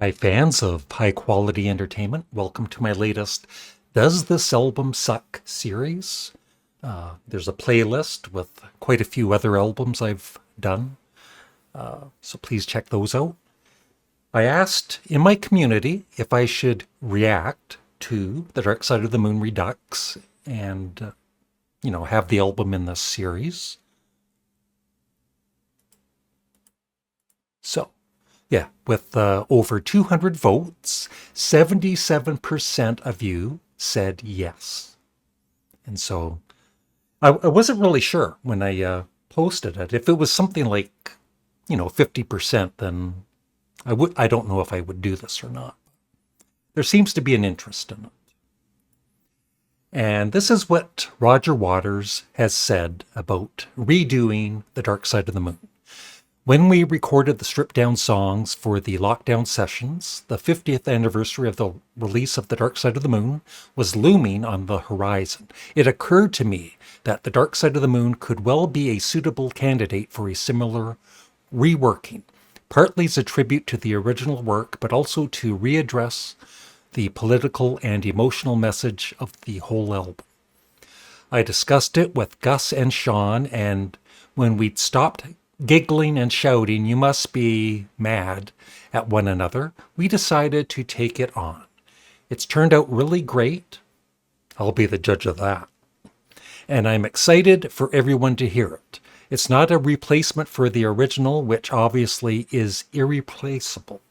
Hi, fans of high quality entertainment. Welcome to my latest Does This Album Suck series. There's a playlist with quite a few other albums I've done, so please check those out. I asked in my community if I should react to The Dark Side of the Moon Redux and, have the album in this series. So, yeah, with over 200 votes, 77% of you said yes. And so I wasn't really sure when I posted it. If it was something like, 50%, then I don't know if I would do this or not. There seems to be an interest in it. And this is what Roger Waters has said about redoing The Dark Side of the Moon. When we recorded the stripped down songs for the lockdown sessions, the 50th anniversary of the release of The Dark Side of the Moon was looming on the horizon. It occurred to me that The Dark Side of the Moon could well be a suitable candidate for a similar reworking, partly as a tribute to the original work, but also to readdress the political and emotional message of the whole album. I discussed it with Gus and Sean, and when we'd stopped giggling and shouting, "You must be mad," at one another, we decided to take it on. It's turned out really great. I'll be the judge of that. And I'm excited for everyone to hear it. It's not a replacement for the original, which obviously is irreplaceable.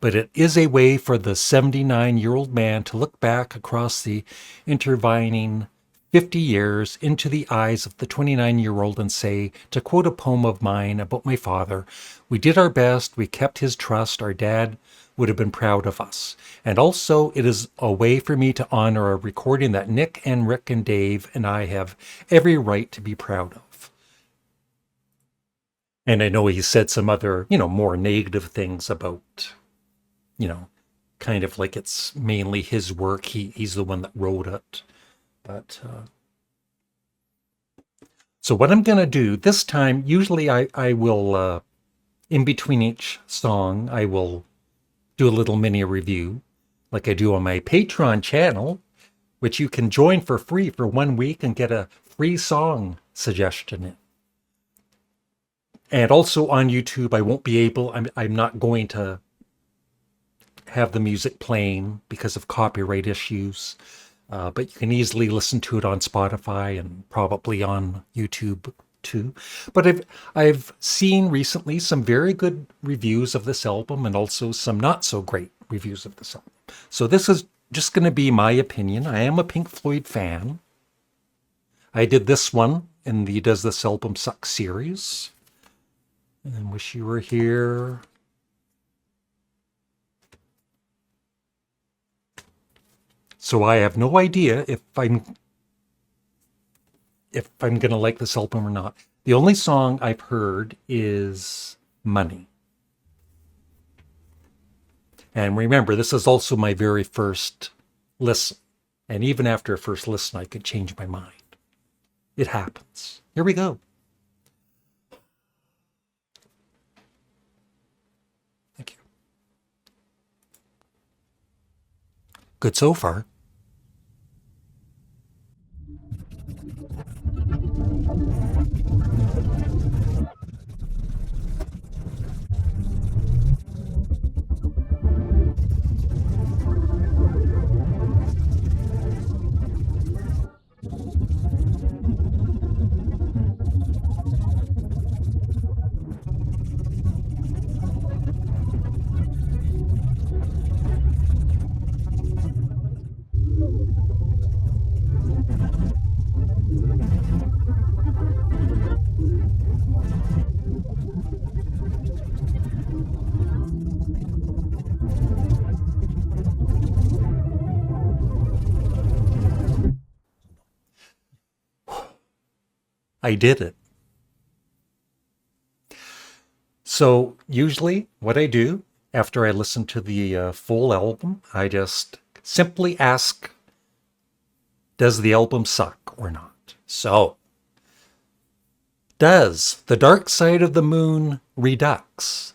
But it is a way for the 79-year-old man to look back across the intervening 50 years into the eyes of the 29-year-old and say, to quote a poem of mine about my father, "We did our best, we kept his trust, our dad would have been proud of us." And also, it is a way for me to honor a recording that Nick and Rick and Dave and I have every right to be proud of. And I know he said some other, more negative things about, kind of like it's mainly his work. He's the one that wrote it. But so what I'm going to do this time, usually I will, in between each song, I will do a little mini review like I do on my Patreon channel, which you can join for free for 1 week and get a free song suggestion in. And also on YouTube, I won't be able, I'm not going to have the music playing because of copyright issues. But you can easily listen to it on Spotify and probably on YouTube too. But I've seen recently some very good reviews of this album and also some not so great reviews of this album. So this is just going to be my opinion. I am a Pink Floyd fan. I did this one in the Does This Album Suck series. And wish you were here. So I have no idea if I'm going to like this album or not. The only song I've heard is Money. And remember, this is also my very first listen. And even after a first listen, I could change my mind. It happens. Here we go. Thank you. Good so far. I did it. So usually what I do after I listen to the full album, I just simply ask, does the album suck or not? So, does The Dark Side of the Moon Redux